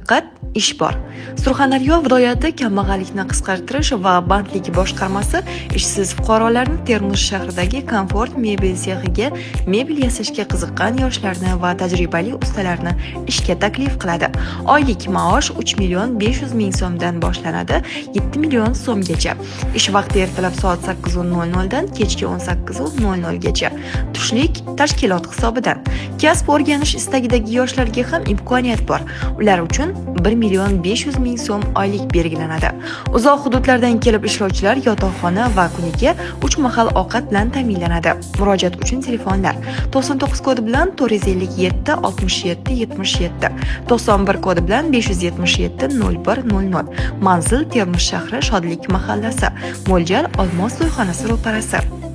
Faqat ish bor. Surxondaryo viloyati kambag'allikni qisqartirish va bandlik boshqarmasi ishsiz fuqarolarni Termiz shahridagi Komfort mebel sexiga mebel yasashga qiziqqan yoshlarni va tajribali ustalarni ishga taklif qiladi. Oylik maosh 3.500.000 so'mdan boshlanadi, 7 million so'mgacha. Ish vaqti ertalab soat 8:00 dan kechki 18:00 gacha. Tushlik tashkilot hisobidan. Kasb o'rganish istagidagi yoshlarga ham imkoniyat bor. Ular uchun 1.500.000 so'm oylik belgilanadi. Uzoq hududlardan kelib ishlovchilar yotoqxona va kuniga 3 mahal ovqat bilan ta'minlanadi. Murojaat uchun telefonlar 99 kodi bilan 457 67 77, 91 kodi bilan 577 0100. Manzil Termiz shahri Shodlik mahallasi. Mo'ljal Olmos to'yxonasi ro'parasi.